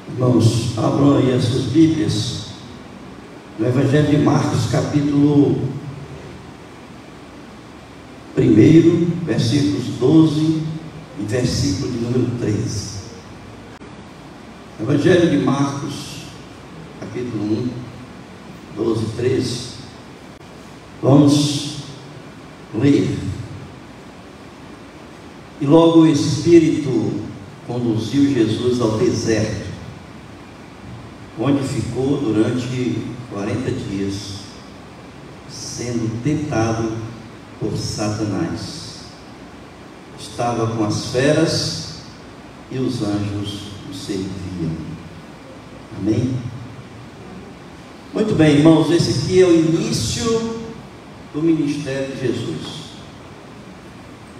Irmãos, abram aí as suas Bíblias no Evangelho de Marcos, capítulo 1, versículos 12 e versículo de número 13. Evangelho de Marcos, capítulo 1, 12 e 13. Vamos ler. E logo o Espírito conduziu Jesus ao deserto, onde ficou durante 40 dias, sendo tentado por Satanás. Estava com as feras e os anjos o serviam. Amém? Muito bem, irmãos, esse aqui é o início do ministério de Jesus.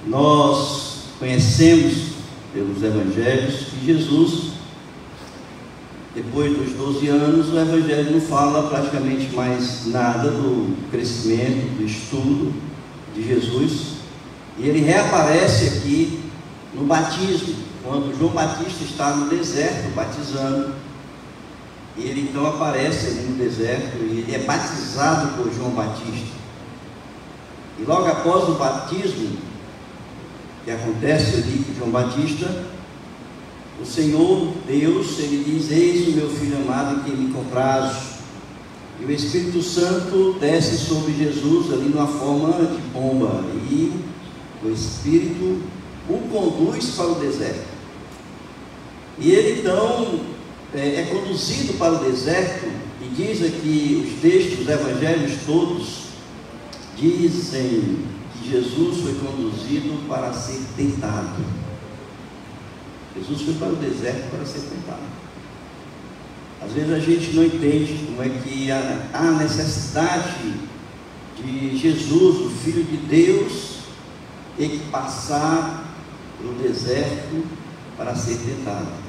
Nós conhecemos pelos evangelhos que Jesus, depois dos 12 anos, o evangelho não fala praticamente mais nada do crescimento, do estudo de Jesus, e ele reaparece aqui no batismo, quando João Batista está no deserto batizando. Ele então aparece ali no deserto e ele é batizado por João Batista. E logo após o batismo que acontece ali com João Batista, o Senhor Deus, ele diz: eis o meu filho amado em quem me comprazo. E o Espírito Santo desce sobre Jesus ali numa forma de pomba, e o Espírito o conduz para o deserto. E ele então é conduzido para o deserto, e diz aqui os textos, os evangelhos todos dizem que Jesus foi conduzido para ser tentado. Jesus foi para o deserto para ser tentado. Às vezes a gente não entende como é que há necessidade de Jesus, o Filho de Deus, ter que passar pelo deserto para ser tentado.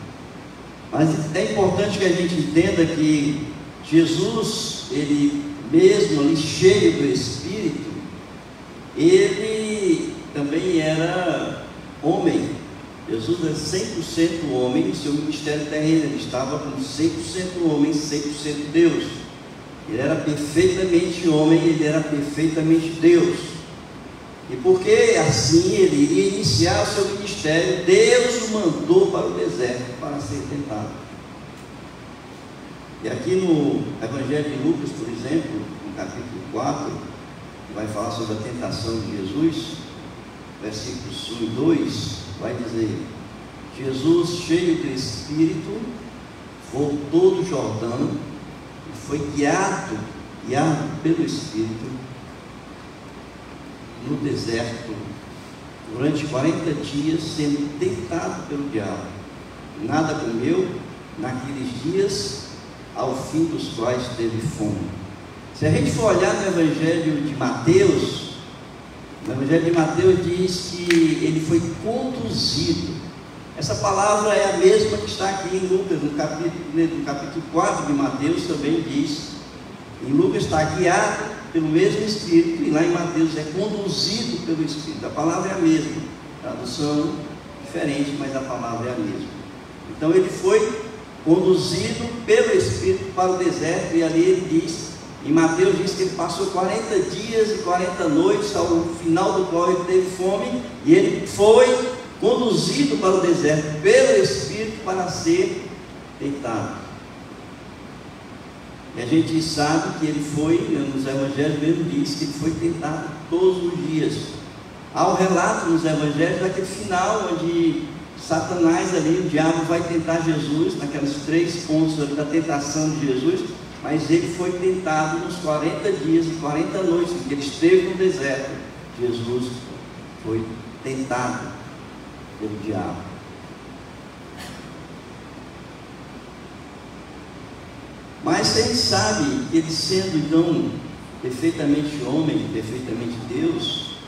Mas é importante que a gente entenda que Jesus, ele mesmo ali cheio do Espírito, ele também era homem. Jesus é 100% homem, e seu ministério terreno, ele estava como 100% homem, 100% Deus. Ele era perfeitamente homem, ele era perfeitamente Deus. E porque assim ele iria iniciar o seu ministério, Deus o mandou para o deserto para ser tentado. E aqui no Evangelho de Lucas, por exemplo, no capítulo 4, que vai falar sobre a tentação de Jesus, versículos 1 e 2, vai dizer: Jesus, cheio do Espírito, voltou do Jordão e foi guiado pelo Espírito no deserto durante 40 dias, sendo tentado pelo diabo. Nada comeu naqueles dias, ao fim dos quais teve fome. Se a gente for olhar no Evangelho de Mateus, no Evangelho de Mateus diz que ele foi conduzido. Essa palavra é a mesma que está aqui em Lucas, no capítulo 4 de Mateus também diz. Em Lucas está guiado pelo mesmo Espírito, e lá em Mateus é conduzido pelo Espírito. A palavra é a mesma, tradução diferente, mas a palavra é a mesma. Então ele foi conduzido pelo Espírito para o deserto, e ali ele diz, em Mateus diz que ele passou 40 dias e 40 noites, ao final do qual ele teve fome, e ele foi conduzido para o deserto pelo Espírito para ser tentado. E a gente sabe que ele foi, nos evangelhos mesmo diz que ele foi tentado todos os dias. Há o relato nos evangelhos daquele final, onde Satanás ali, o diabo vai tentar Jesus, naqueles 3 pontos da tentação de Jesus, mas ele foi tentado nos 40 dias e 40 noites que ele esteve no deserto. Jesus foi tentado pelo diabo. Mas a gente sabe que ele, sendo então perfeitamente homem, perfeitamente Deus,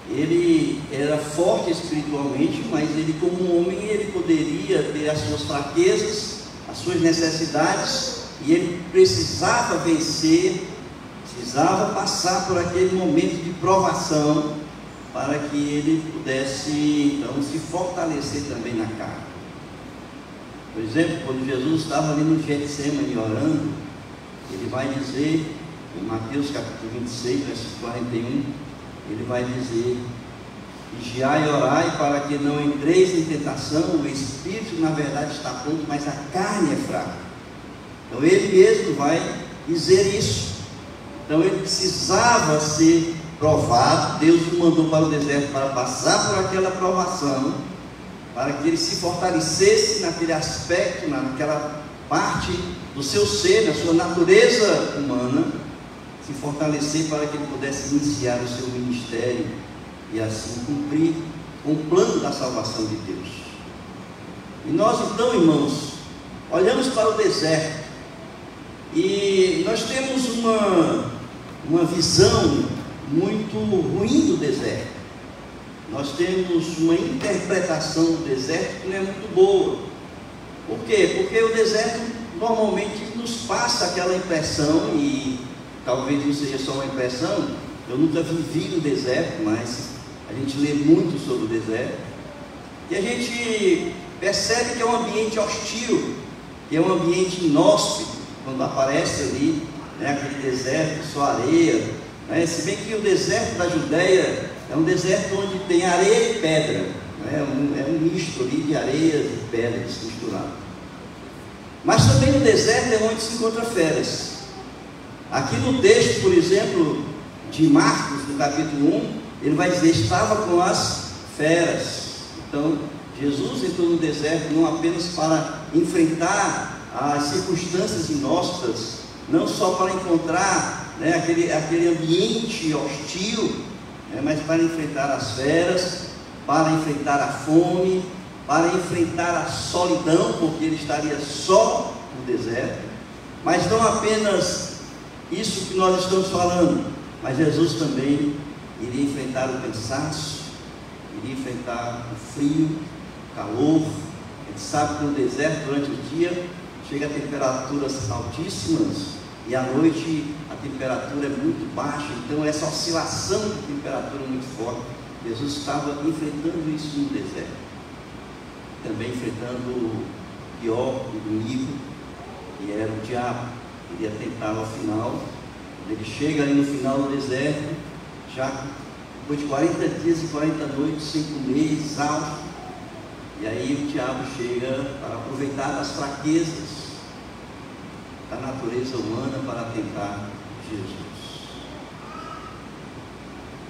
ele era forte espiritualmente, mas ele, como homem, ele poderia ter as suas fraquezas, as suas necessidades, e ele precisava vencer, precisava passar por aquele momento de provação, para que ele pudesse então se fortalecer também na carne. Por exemplo, quando Jesus estava ali no Getsemane orando, ele vai dizer, em Mateus capítulo 26, versículo 41, ele vai dizer: vigiai e orai para que não entreis em tentação, o espírito na verdade está pronto, mas a carne é fraca. Então ele mesmo vai dizer isso. Então ele precisava ser provado, Deus o mandou para o deserto para passar por aquela provação, para que ele se fortalecesse naquele aspecto, naquela parte do seu ser, da sua natureza humana, se fortalecer para que ele pudesse iniciar o seu ministério e assim cumprir com o plano da salvação de Deus. E nós então, irmãos, olhamos para o deserto e nós temos uma visão muito ruim do deserto. Nós temos uma interpretação do deserto que não é muito boa. Por quê? Porque o deserto normalmente nos passa aquela impressão, e talvez não seja só uma impressão, eu nunca vivi no deserto, mas a gente lê muito sobre o deserto, e a gente percebe que é um ambiente hostil, que é um ambiente inóspito, quando aparece ali, né, aquele deserto, só areia, né? Se bem que o deserto da Judéia é um deserto onde tem areia e pedra, né? É um misto ali de areias e pedras misturadas. Mas também no deserto é onde se encontra feras. Aqui no texto, por exemplo, de Marcos, no capítulo 1, ele vai dizer: estava com as feras. Então, Jesus entrou no deserto não apenas para enfrentar as circunstâncias inóspitas, não só para encontrar, né, aquele ambiente hostil, né, mas para enfrentar as feras, para enfrentar a fome, para enfrentar a solidão, porque ele estaria só no deserto. Mas não apenas isso que nós estamos falando, mas Jesus também iria enfrentar o cansaço, iria enfrentar o frio, o calor. A gente sabe que no deserto, durante o dia, chega a temperaturas altíssimas, e à noite a temperatura é muito baixa. Então essa oscilação de temperatura é muito forte. Jesus estava enfrentando isso no deserto, também enfrentando o pior inimigo, que era o diabo. Ele ia tentar ao final. Ele chega ali no final do deserto, já depois de 40 dias e 40 noites sem comer, exausto, e aí o diabo chega para aproveitar das fraquezas da natureza humana para tentar Jesus.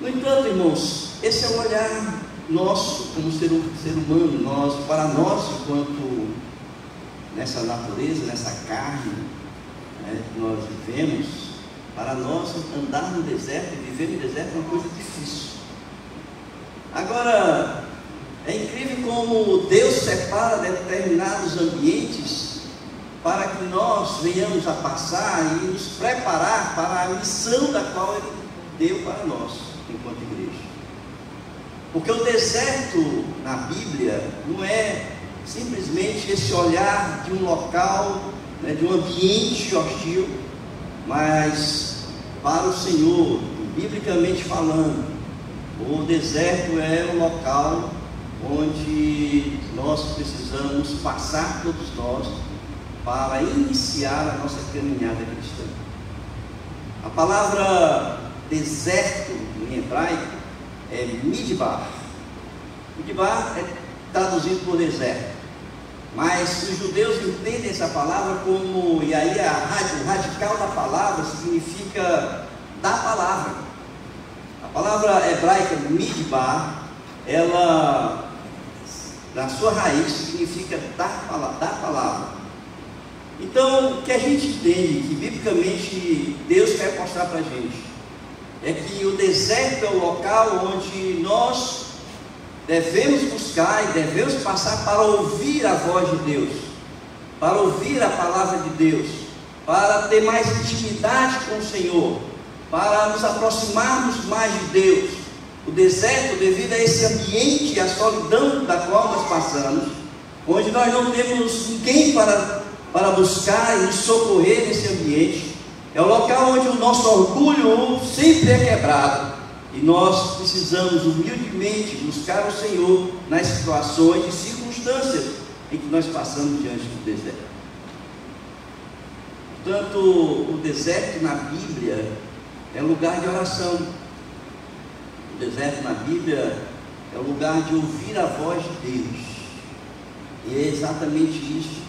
No entanto, irmãos, esse é o olhar nosso como ser humano, para nós enquanto nessa natureza, nessa carne, né, que nós vivemos. Para nós, andar no deserto e viver no deserto é uma coisa difícil. Agora, é incrível como Deus separa determinados ambientes para que nós venhamos a passar e nos preparar para a missão da qual Ele deu para nós, enquanto igreja. Porque o deserto na Bíblia não é simplesmente esse olhar de um local, né, de um ambiente hostil, mas para o Senhor, biblicamente falando, o deserto é um local onde nós precisamos passar, todos nós, para iniciar a nossa caminhada cristã. A palavra deserto em hebraico é midbar. Midbar é traduzido por deserto, mas os judeus entendem essa palavra como, e aí o radical da palavra significa da palavra. A palavra hebraica midbar, ela, na sua raiz, significa da palavra. Então, o que a gente entende, que biblicamente Deus quer mostrar para a gente, é que o deserto é o local onde nós devemos buscar e devemos passar para ouvir a voz de Deus, para ouvir a palavra de Deus, para ter mais intimidade com o Senhor, para nos aproximarmos mais de Deus. O deserto, devido a esse ambiente e a solidão da qual nós passamos, onde nós não temos ninguém para buscar e nos socorrer nesse ambiente, é o local onde o nosso orgulho sempre é quebrado, e nós precisamos humildemente buscar o Senhor nas situações e circunstâncias em que nós passamos diante do deserto. Portanto, o deserto na Bíblia é lugar de oração. O deserto na Bíblia é o lugar de ouvir a voz de Deus. E é exatamente isso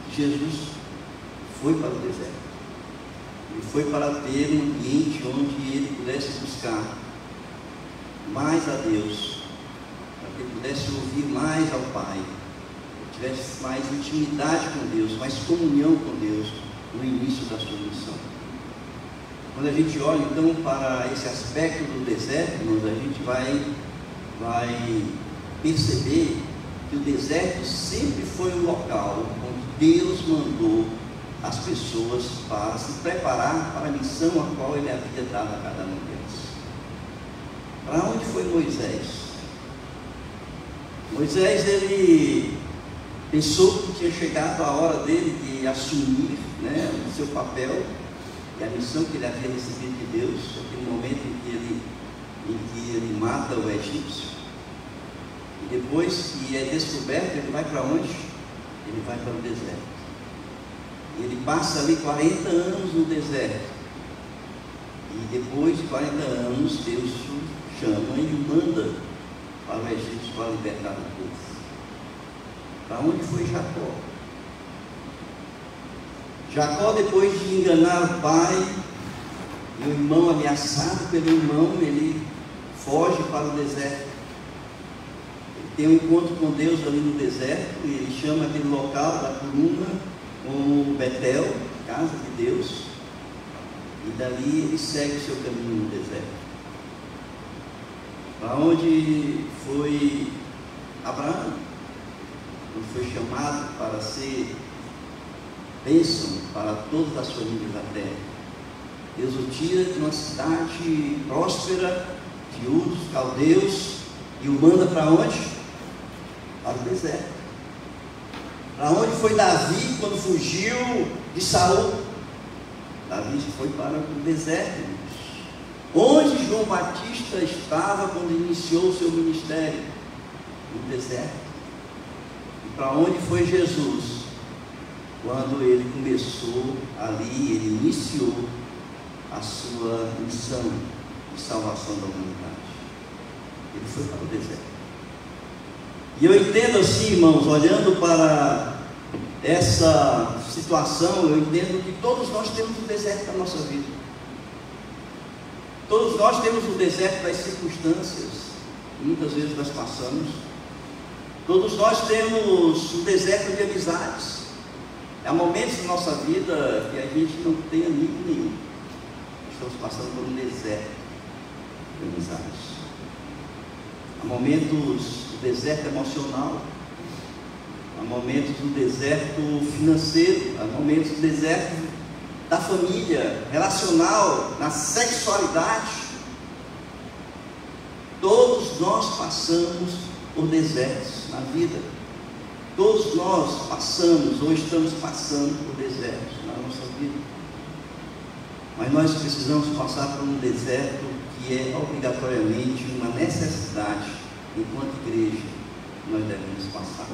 que Jesus foi para o deserto. Ele foi para ter um ambiente onde ele pudesse buscar mais a Deus, para que ele pudesse ouvir mais ao Pai, que tivesse mais intimidade com Deus, mais comunhão com Deus no início da sua missão. Quando a gente olha então para esse aspecto do deserto, a gente vai perceber que o deserto sempre foi um local onde Deus mandou as pessoas para se preparar para a missão a qual Ele havia dado a cada um deles. Para onde foi Moisés? Moisés, ele pensou que tinha chegado a hora dele de assumir, o seu papel e a missão que ele havia recebido de Deus, aquele momento em que ele mata o egípcio. E depois que é descoberto, ele vai para onde? Ele vai para o deserto. E ele passa ali 40 anos no deserto. E depois de 40 anos, Deus o chama e o manda para o Egito para libertar o povo. Para onde foi Jacó? Jacó, depois de enganar o pai e o irmão ameaçado pelo irmão, ele foge para o deserto. Ele tem um encontro com Deus ali no deserto e ele chama aquele local da coluna como Betel, casa de Deus, e dali ele segue o seu caminho no deserto. Para onde foi Abraão, quando foi chamado para ser bênção para todas as famílias da terra? Deus o tira de uma cidade próspera, de Ur dos caldeus, e o manda para onde? Para o deserto. Para onde foi Davi quando fugiu de Saul? Davi foi para o deserto. Onde João Batista estava quando iniciou o seu ministério? No deserto. E para onde foi Jesus quando ele começou ali, ele iniciou a sua missão de salvação da humanidade? Ele foi para o deserto. E eu entendo assim, irmãos, olhando para essa situação, eu entendo que todos nós temos o deserto da nossa vida. Todos nós temos o deserto das circunstâncias, muitas vezes nós passamos. Todos nós temos o deserto de amizades. Há momentos na nossa vida que a gente não tem amigo nenhum. Estamos passando por um deserto de amizades. Há momentos do deserto emocional, há momentos do deserto financeiro, há momentos do deserto da família, relacional, na sexualidade. Todos nós passamos por desertos na vida. Todos nós passamos ou estamos passando por desertos na nossa vida. Mas nós precisamos passar por um deserto que é obrigatoriamente uma necessidade, enquanto igreja, nós devemos passar.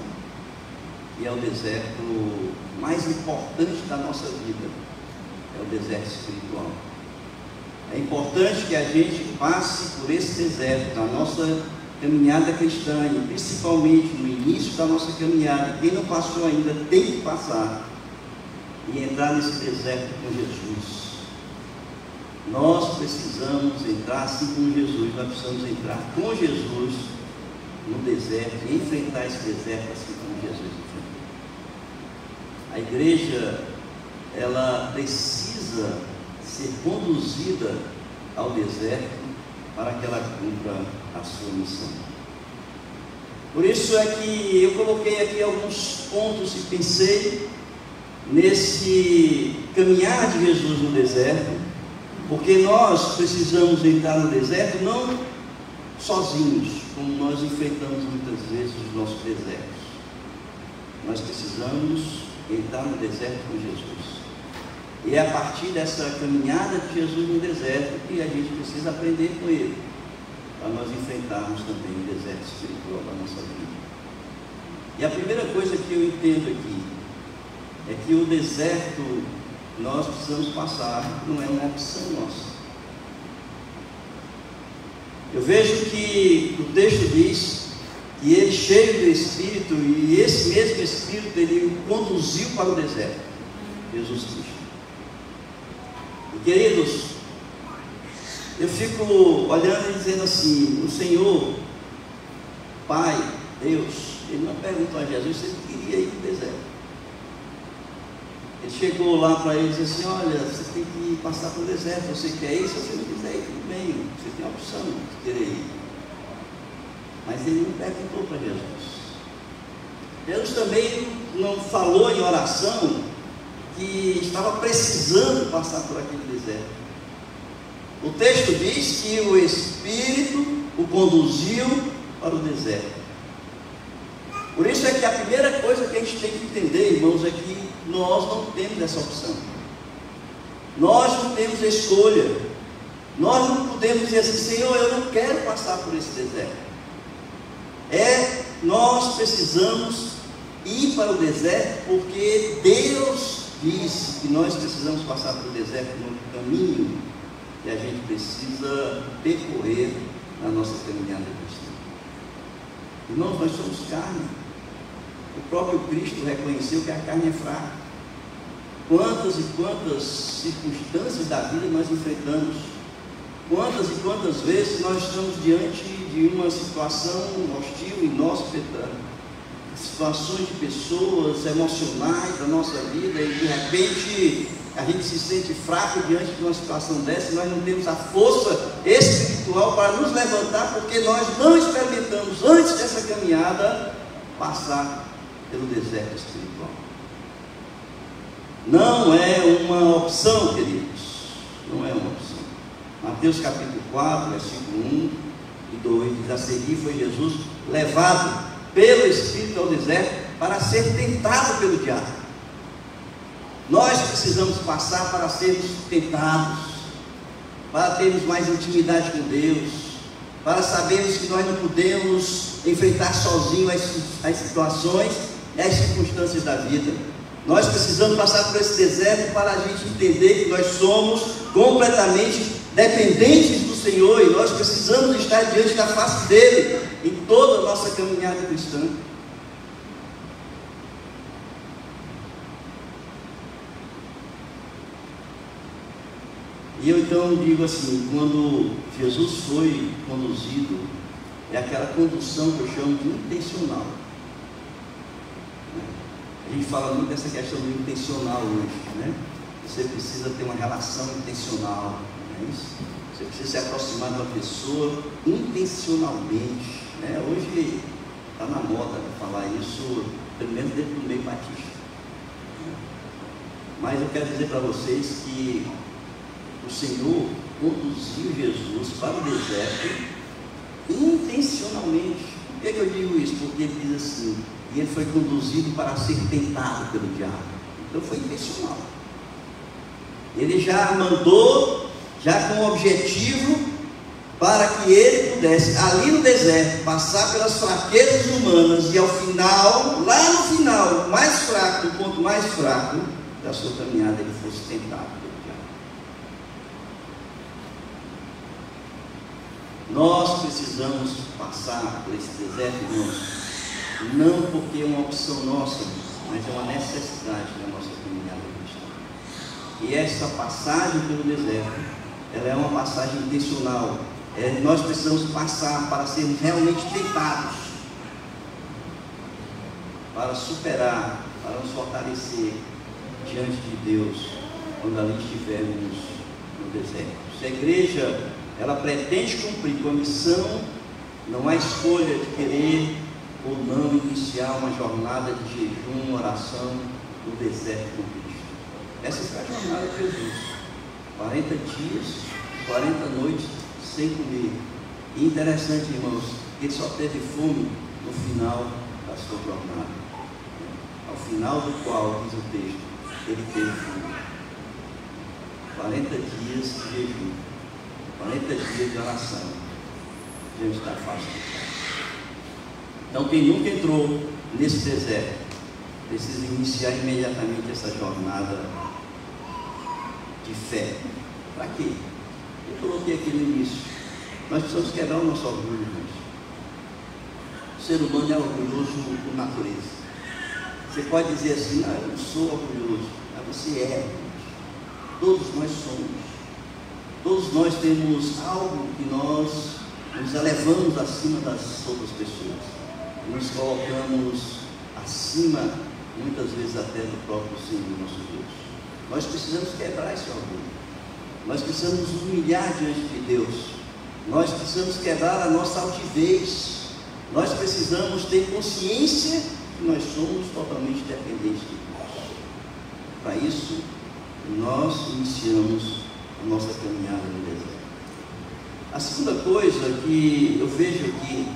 E é o deserto mais importante da nossa vida, é o deserto espiritual. É importante que a gente passe por esse deserto na nossa caminhada cristã, e principalmente no início da nossa caminhada. Quem não passou ainda tem que passar e entrar nesse deserto com Jesus. Nós precisamos entrar assim com Jesus, nós precisamos entrar com Jesus no deserto e enfrentar esse deserto assim como Jesus enfrentou. A igreja, ela precisa ser conduzida ao deserto para que ela cumpra a sua missão. Por isso é que eu coloquei aqui alguns pontos e pensei nesse caminhar de Jesus no deserto, porque nós precisamos entrar no deserto não sozinhos, como nós enfrentamos muitas vezes os nossos desertos. Nós precisamos entrar no deserto com Jesus. E é a partir dessa caminhada de Jesus no deserto que a gente precisa aprender com Ele, para nós enfrentarmos também o deserto espiritual da nossa vida. E a primeira coisa que eu entendo aqui é que o deserto nós precisamos passar, não é uma opção nossa. Eu vejo que o texto diz que ele, cheio do Espírito, e esse mesmo Espírito, ele o conduziu para o deserto, Jesus Cristo. E queridos, eu fico olhando e dizendo assim, o Senhor, Pai, Deus, ele não perguntou a Jesus se ele queria ir para o deserto. Ele chegou lá para ele e disse assim, olha, você tem que passar pelo deserto, você quer ir? Se você não quiser ir, tudo bem, você tem a opção de querer ir. Mas ele não perguntou para Jesus. Jesus também não falou em oração que estava precisando passar por aquele deserto. O texto diz que o Espírito o conduziu para o deserto. Por isso é que a primeira coisa que a gente tem que entender, irmãos, é que nós não temos essa opção. Nós não temos escolha. Nós não podemos dizer assim, Senhor, eu não quero passar por esse deserto. Nós precisamos ir para o deserto porque Deus disse que nós precisamos passar pelo deserto no caminho que a gente precisa percorrer na nossa caminhada cristã. Irmãos, nós somos carne. O próprio Cristo reconheceu que a carne é fraca. Quantas e quantas circunstâncias da vida nós enfrentamos. Quantas e quantas vezes nós estamos diante de uma situação hostil em nosso afetando. Situações de pessoas emocionais da nossa vida e de repente a gente se sente fraco diante de uma situação dessa e nós não temos a força espiritual para nos levantar porque nós não experimentamos antes dessa caminhada passar pelo deserto espiritual. Não é uma opção, queridos, não é uma opção. Mateus capítulo 4, versículo 1 e 2 diz, a seguir foi Jesus levado pelo Espírito ao deserto para ser tentado pelo diabo. Nós precisamos passar para sermos tentados, para termos mais intimidade com Deus, para sabermos que nós não podemos enfrentar sozinhos as situações e as circunstâncias da vida. Nós precisamos passar por esse deserto para a gente entender que nós somos completamente dependentes do Senhor e nós precisamos estar diante da face dele em toda a nossa caminhada cristã. E eu então digo assim, quando Jesus foi conduzido, é aquela condução que eu chamo de intencional. A gente fala muito dessa questão do intencional hoje, né? Você precisa ter uma relação intencional, não é isso? Você precisa se aproximar de uma pessoa intencionalmente, né? Hoje está na moda falar isso, pelo menos dentro do meio batista. Mas eu quero dizer para vocês que o Senhor conduziu Jesus para o deserto intencionalmente. Por que eu digo isso? Porque ele diz assim, e ele foi conduzido para ser tentado pelo diabo. Então foi intencional. Ele já mandou, já com o objetivo, para que ele pudesse, ali no deserto, passar pelas fraquezas humanas e ao final, lá no final, mais fraco, o ponto mais fraco da sua caminhada, ele fosse tentado pelo diabo. Nós precisamos passar por esse deserto, irmãos, não porque é uma opção nossa, mas é uma necessidade da nossa caminhada cristã. E essa passagem pelo deserto, ela é uma passagem intencional. Nós precisamos passar para sermos realmente tentados, para superar, para nos fortalecer diante de Deus, quando ali estivermos no deserto. Se a igreja, ela pretende cumprir com a missão, não há escolha de querer ou não iniciar uma jornada de jejum, oração no deserto com Cristo. Essa foi a jornada de Jesus. 40 dias, 40 noites sem comer. E interessante, irmãos, que ele só teve fome no final da sua jornada. Ao final do qual, diz o texto, ele teve fome. 40 dias de jejum, 40 dias de oração diante da face de Deus. Então quem nunca entrou nesse deserto, precisa iniciar imediatamente essa jornada de fé. Para quê? Eu coloquei aqui no início. Nós precisamos quebrar o nosso orgulho, irmãos. O ser humano é orgulhoso por natureza. Você pode dizer assim: não, eu não sou orgulhoso. Mas você é. Todos nós somos. Todos nós temos algo que nós nos elevamos acima das outras pessoas. Nos colocamos acima, muitas vezes até do próprio Senhor nosso Deus. Nós precisamos quebrar esse orgulho. Nós precisamos nos humilhar diante de Deus. Nós precisamos quebrar a nossa altivez. Nós precisamos ter consciência que nós somos totalmente dependentes de Deus. Para isso, nós iniciamos a nossa caminhada no deserto. A segunda coisa que eu vejo aqui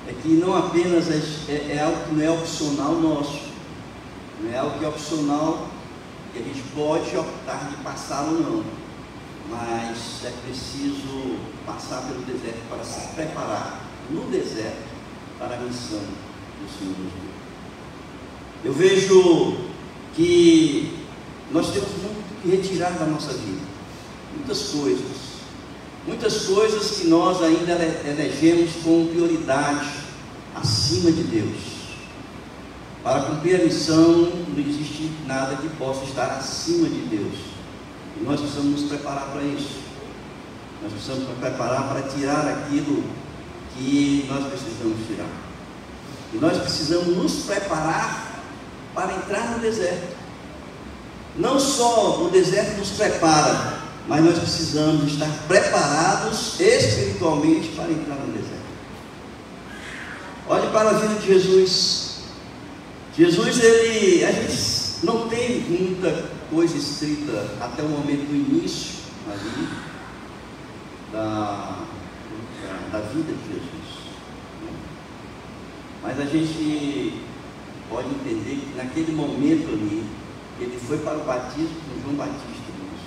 é que não apenas é algo que não é opcional nosso, não é algo que é opcional, que a gente pode optar de passar ou não, mas é preciso passar pelo deserto para se preparar no deserto para a missão do Senhor Deus. Eu vejo que nós temos muito que retirar da nossa vida, muitas coisas que nós ainda elegemos com prioridade acima de Deus. Para cumprir a missão, não existe nada que possa estar acima de Deus, e nós precisamos nos preparar para isso. Nós precisamos nos preparar para tirar aquilo que nós precisamos tirar, e nós precisamos nos preparar para entrar no deserto. Não só o deserto nos prepara, mas nós precisamos estar preparados espiritualmente para entrar no deserto. Olhe para a vida de Jesus. Jesus, a gente não tem muita coisa escrita até o momento do início ali da vida de Jesus. Mas a gente pode entender que naquele momento ali, ele foi para o batismo com João Batista, irmãos.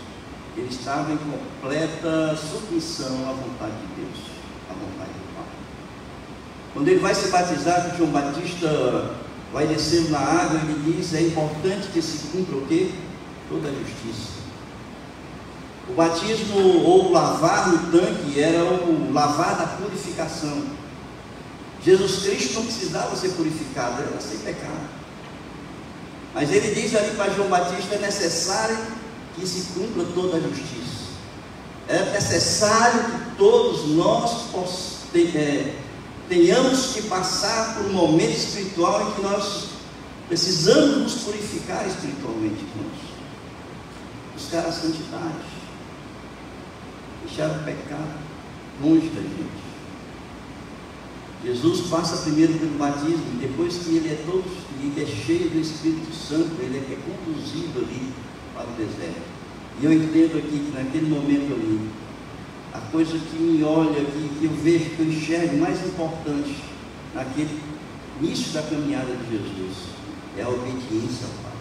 Ele estava em completa submissão à vontade de Deus, à vontade do Pai. Quando ele vai se batizar, que João Batista vai descer na água, ele diz: é importante que se cumpra o quê? Toda a justiça. O batismo ou lavar no tanque era o lavar da purificação. Jesus Cristo não precisava ser purificado, ele era sem pecado. Mas ele diz ali para João Batista: é necessário que se cumpra toda a justiça. É necessário que todos nós tenhamos que passar por um momento espiritual em que nós precisamos nos purificar espiritualmente, irmãos. Buscar a santidade, deixar o pecado longe da gente. Jesus passa primeiro pelo batismo, e depois que ele é cheio do Espírito Santo, ele é conduzido ali para o deserto. E eu entendo aqui que naquele momento ali, a coisa que me olha aqui, que eu vejo, que eu enxergo mais importante naquele início da caminhada de Jesus, é a obediência ao Pai.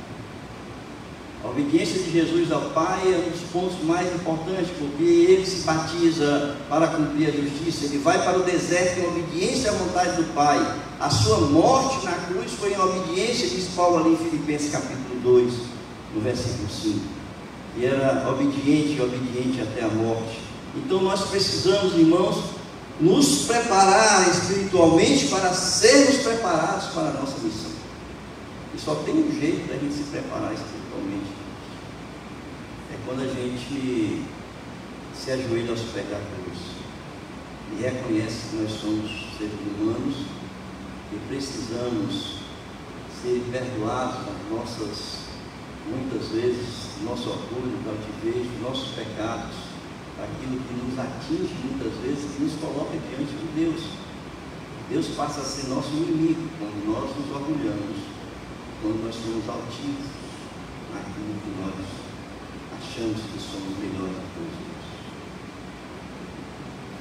A obediência de Jesus ao Pai é um dos pontos mais importantes, porque ele se batiza para cumprir a justiça, ele vai para o deserto em obediência à vontade do Pai. A sua morte na cruz foi em obediência, diz Paulo ali em Filipenses capítulo 2, no versículo 5. E era obediente até a morte. Então nós precisamos, irmãos, nos preparar espiritualmente para sermos preparados para a nossa missão. E só tem um jeito da gente se preparar espiritualmente. É quando a gente se ajoelha aos pés da cruz e reconhece que nós somos seres humanos e precisamos ser perdoados das nossas, muitas vezes, nosso orgulho, altivez, nossos pecados, aquilo que nos atinge muitas vezes, que nos coloca diante de Deus. Deus passa a ser nosso inimigo quando nós nos orgulhamos, quando nós somos altivos naquilo que nós achamos que somos melhores que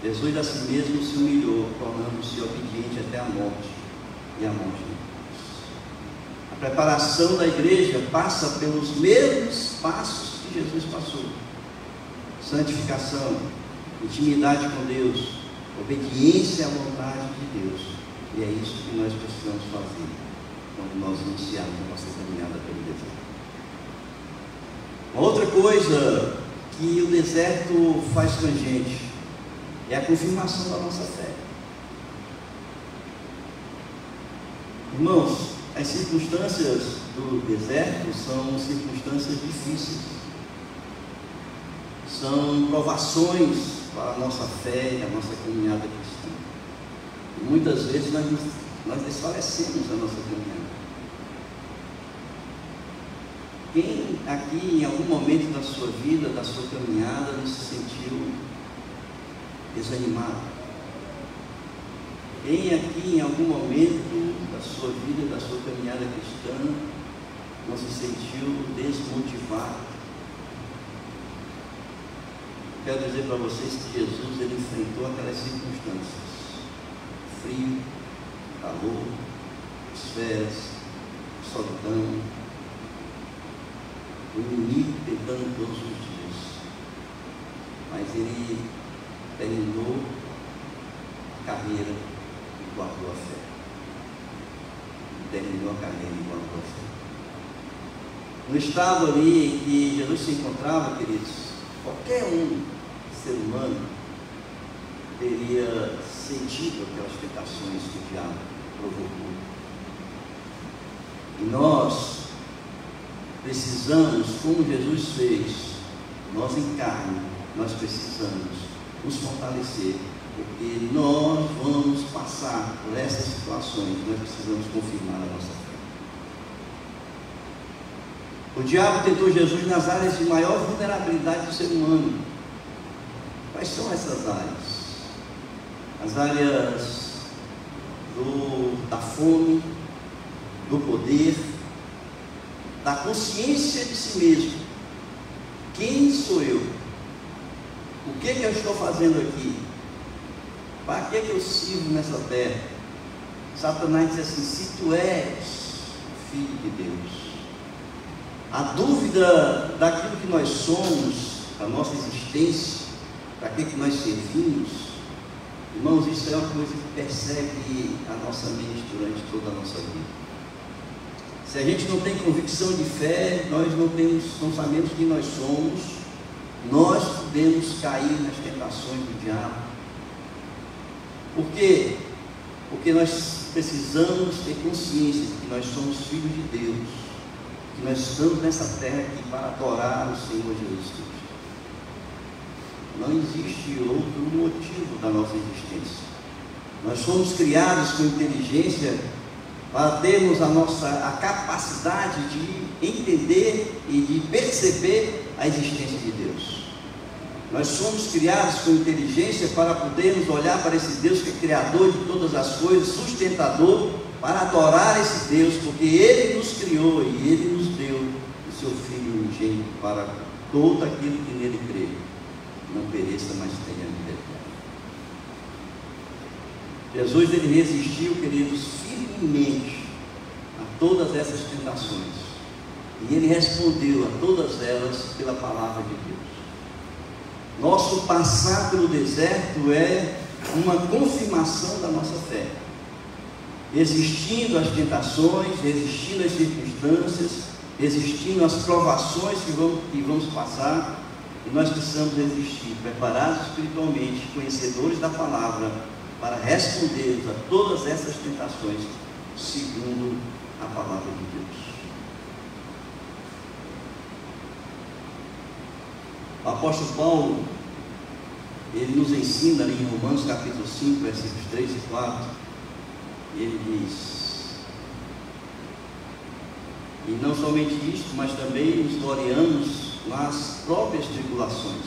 Deus. Jesus a si mesmo se humilhou, tornando-se obediente até a morte, e a morte de cruz. A preparação da igreja passa pelos mesmos passos que Jesus passou: santificação, intimidade com Deus, obediência à vontade de Deus E é isso que nós precisamos fazer quando nós iniciarmos a nossa caminhada pelo deserto. Uma outra coisa que o deserto faz com a gente é a confirmação da nossa fé. Irmãos, as circunstâncias do deserto são circunstâncias difíceis, são provações para a nossa fé e a nossa caminhada cristã. E muitas vezes nós desfalecemos a nossa caminhada. Quem aqui em algum momento da sua vida, da sua caminhada, não se sentiu desanimado? Quem aqui em algum momento da sua vida, da sua caminhada cristã, não se sentiu desmotivado? Quero dizer para vocês que Jesus, ele enfrentou aquelas circunstâncias: frio, calor, esferas, solidão, o inimigo tentando todos os dias, mas ele terminou a carreira e guardou a fé. Terminou a carreira e guardou a fé. No estado ali em que Jesus se encontrava, queridos, qualquer ser humano teria sentido aquelas tentações que o diabo provocou. E nós precisamos, como Jesus fez, nós em carne, nós precisamos nos fortalecer, porque nós vamos passar por essas situações, nós precisamos confirmar a nossa fé. O diabo tentou Jesus nas áreas de maior vulnerabilidade do ser humano. Quais são essas áreas? As áreas da fome, do poder, da consciência de si mesmo. Quem sou eu? O que eu estou fazendo aqui? Para que eu sirvo nessa terra? Satanás diz assim: se tu és filho de Deus. A dúvida daquilo que nós somos, da nossa existência, para que nós servimos, irmãos, isso é uma coisa que persegue a nossa mente durante toda a nossa vida. Se a gente não tem convicção de fé, nós não sabemos quem nós somos, nós podemos cair nas tentações do diabo. Por quê? Porque nós precisamos ter consciência de que nós somos filhos de Deus, que nós estamos nessa terra aqui para adorar o Senhor Jesus Cristo. Não existe outro motivo da nossa existência. Nós fomos criados com inteligência para termos a capacidade de entender e de perceber a existência de Deus. Nós somos criados com inteligência para podermos olhar para esse Deus que é criador de todas as coisas, sustentador, para adorar esse Deus, porque Ele nos criou e Ele nos deu o seu Filho unigênito para todo aquilo que nele crê não pereça, mas tenha vida eterna. Jesus, ele resistiu, queridos, firmemente a todas essas tentações, e ele respondeu a todas elas pela palavra de Deus. Nosso passar pelo deserto é uma confirmação da nossa fé, resistindo às tentações, resistindo às circunstâncias, resistindo às provações que vamos passar. E nós precisamos resistir, preparados espiritualmente, conhecedores da palavra, para respondermos a todas essas tentações, segundo a palavra de Deus. O apóstolo Paulo, ele nos ensina ali em Romanos capítulo 5, versículos 3 e 4, ele diz: e não somente isto, mas também nos gloriamos nas próprias tribulações,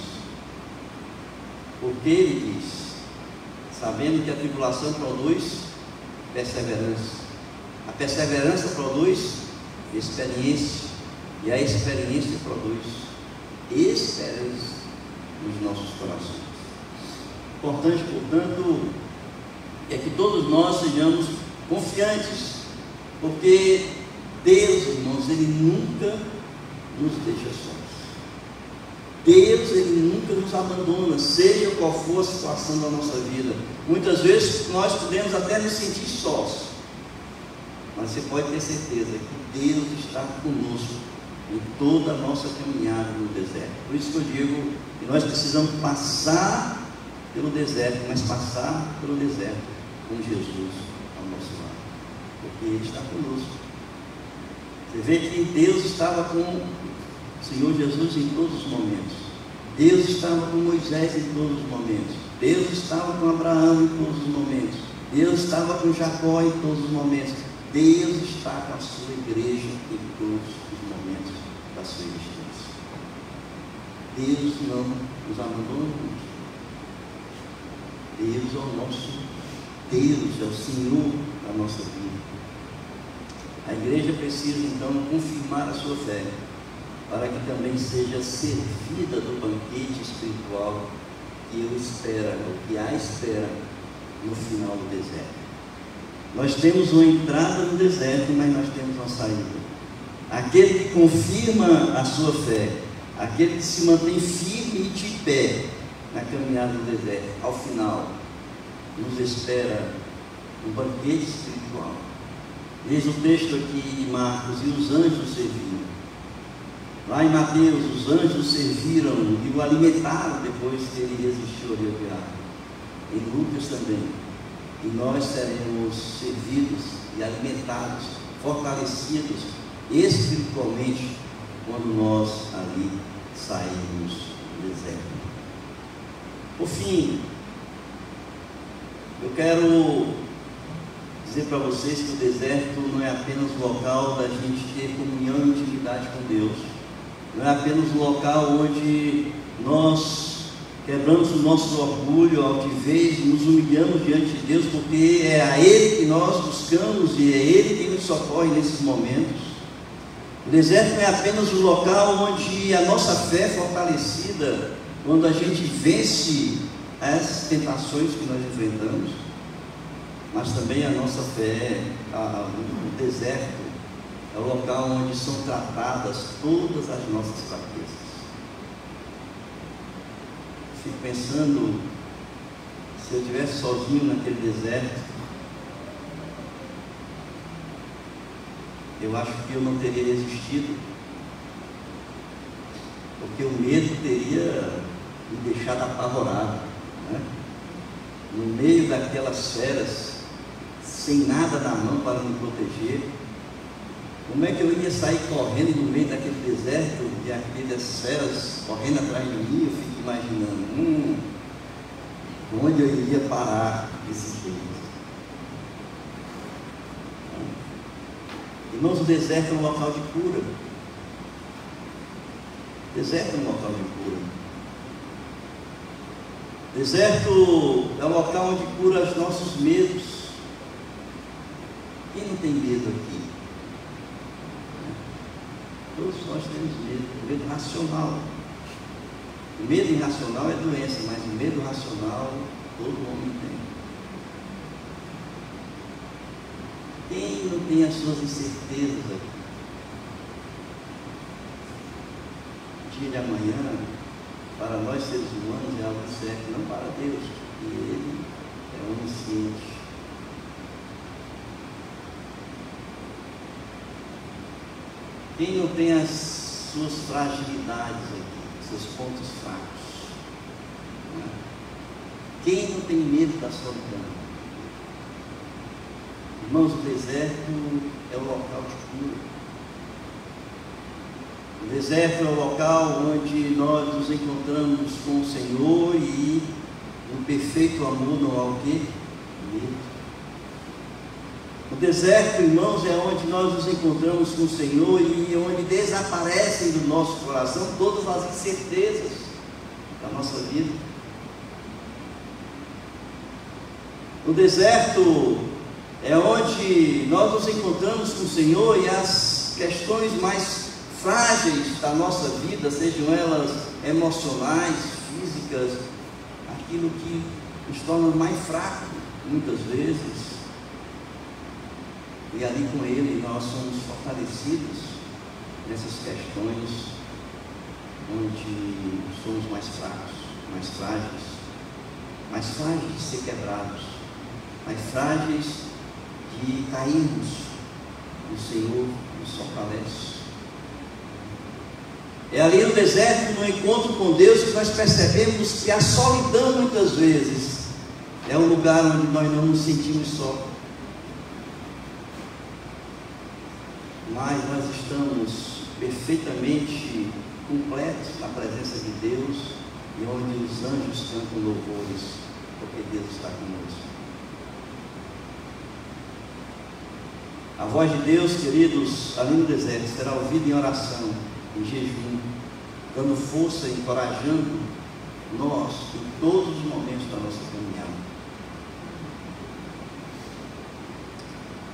porque ele diz, sabendo que a tribulação produz perseverança, a perseverança produz experiência, e a experiência produz esperança nos nossos corações. Importante, portanto, é que todos nós sejamos confiantes, porque Deus, irmãos, Ele nunca nos deixa sós. Deus, Ele nunca nos abandona, seja qual for a situação da nossa vida. Muitas vezes nós podemos até nos sentir sós, mas você pode ter certeza que Deus está conosco em toda a nossa caminhada no deserto. Por isso que eu digo que nós precisamos passar pelo deserto, mas passar pelo deserto com Jesus ao nosso lado, porque Ele está conosco. Você vê que Deus estava com o Senhor Jesus em todos os momentos. Deus estava com Moisés em todos os momentos. Deus estava com Abraão em todos os momentos. Deus estava com Jacó em todos os momentos. Deus está com a sua igreja em todos os momentos da sua existência. Deus não nos abandona nunca. Deus é o nosso Deus, é o Senhor da nossa vida. A igreja precisa então confirmar a sua fé, para que também seja servida do banquete espiritual que ele espera, ou que a espera no final do deserto. Nós temos uma entrada no deserto, mas nós temos uma saída. Aquele que confirma a sua fé, aquele que se mantém firme e de pé na caminhada do deserto, ao final, nos espera um banquete espiritual. Eis o texto aqui de Marcos: e os anjos serviram. Lá em Mateus, os anjos serviram e o alimentaram depois que ele resistiu ao rio de água. Em Lucas também. E nós seremos servidos e alimentados, fortalecidos espiritualmente, quando nós ali sairmos do deserto. Por fim, eu quero dizer para vocês que o deserto não é apenas o local da gente ter comunhão e intimidade com Deus. Não é apenas um local onde nós quebramos o nosso orgulho, a altivez, nos humilhamos diante de Deus, porque é a Ele que nós buscamos e é Ele quem nos socorre nesses momentos. O deserto não é apenas um local onde a nossa fé é fortalecida, quando a gente vence as tentações que nós enfrentamos, mas também a nossa fé, o deserto é o local onde são tratadas todas as nossas fraquezas. Fico pensando, se eu estivesse sozinho naquele deserto, eu acho que eu não teria resistido, porque o medo teria me deixado apavorado, né? No meio daquelas feras, sem nada na mão para me proteger. Como é que eu ia sair correndo no meio daquele deserto e aquelas feras correndo atrás de mim? Eu fico imaginando, onde eu iria parar desse jeito? Irmãos, o deserto é um local de cura. O deserto é um local de cura. O deserto é um local onde cura os nossos medos. Quem não tem medo aqui? Todos nós temos medo racional. O medo irracional é doença, mas o medo racional todo homem tem. Quem não tem as suas incertezas aqui? O dia de amanhã, para nós seres humanos, é algo certo, não para Deus, porque Ele é onisciente. Quem não tem as suas fragilidades aqui, seus pontos fracos? Né? Quem não tem medo da solidão? Irmãos, o deserto é o local de cura. O deserto é o local onde nós nos encontramos com o Senhor e no perfeito amor não há o quê? Medo. O deserto, irmãos, é onde nós nos encontramos com o Senhor e onde desaparecem do nosso coração todas as incertezas da nossa vida. O deserto é onde nós nos encontramos com o Senhor e as questões mais frágeis da nossa vida, sejam elas emocionais, físicas, aquilo que nos torna mais fracos, muitas vezes. E ali com Ele nós somos fortalecidos nessas questões onde somos mais fracos, mais frágeis de ser quebrados, mais frágeis de cairmos. O Senhor nos fortalece. É ali no deserto, no encontro com Deus, que nós percebemos que a solidão, muitas vezes, é um lugar onde nós não nos sentimos só. Mas nós estamos perfeitamente completos na presença de Deus, e onde os anjos cantam louvores, porque Deus está conosco. A voz de Deus, queridos, ali no deserto, será ouvida em oração, em jejum, dando força e encorajando nós em todos os momentos da nossa caminhada.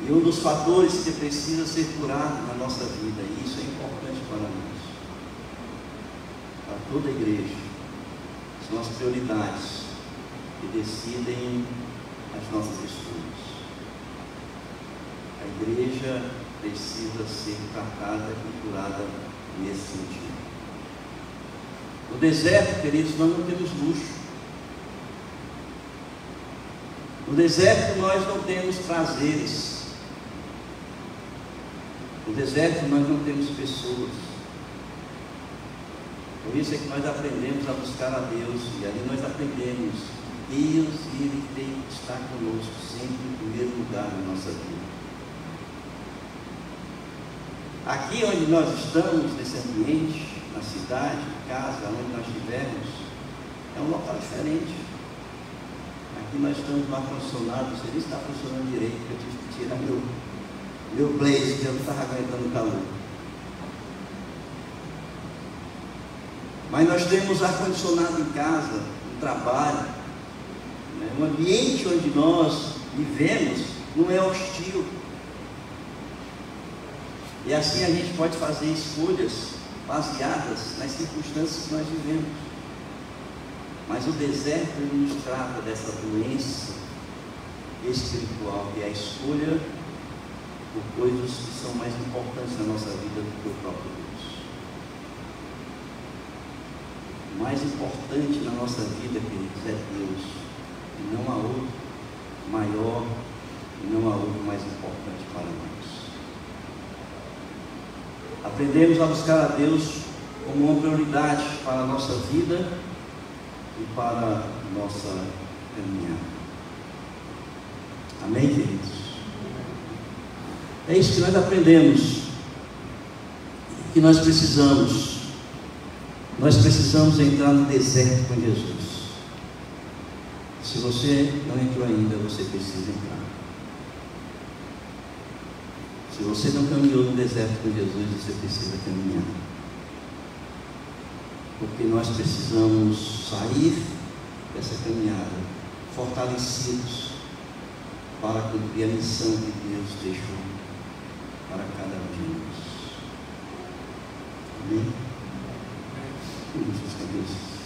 E um dos fatores que precisa ser curado na nossa vida, e isso é importante para nós, para toda a igreja, são as prioridades que decidem as nossas escolhas. A igreja precisa ser tratada e curada nesse sentido. No deserto, queridos, nós não temos luxo. No deserto nós não temos prazeres. No deserto nós não temos pessoas. Por isso é que nós aprendemos a buscar a Deus, e ali nós aprendemos que Deus, Ele tem que estar conosco sempre em primeiro lugar na nossa vida. Aqui onde nós estamos, nesse ambiente, na cidade, em casa, onde nós estivermos, é um local diferente. Aqui nós estamos no ar-condicionado, você está funcionando direito, porque eu tive que tirar meu blazer, porque eu não estava aguentando o calor. Mas nós temos ar-condicionado em casa, no trabalho, né? O ambiente onde nós vivemos não é hostil. E assim a gente pode fazer escolhas baseadas nas circunstâncias que nós vivemos. Mas o deserto nos trata dessa doença espiritual, que é a escolha por coisas que são mais importantes na nossa vida do que o próprio Deus. O mais importante na nossa vida, queridos, é Deus, e não há outro maior, e não há outro mais importante para nós. Aprendemos a buscar a Deus como uma prioridade para a nossa vida e para a nossa caminhada. Amém, queridos? É isso que nós aprendemos, que nós precisamos. Nós precisamos entrar no deserto com Jesus. Se você não entrou ainda, você precisa entrar. Se você não caminhou no deserto com Jesus, você precisa caminhar. Porque nós precisamos sair dessa caminhada fortalecidos para cumprir a missão que Deus deixou para cada um de nós. Amém? Curva suas cabeças.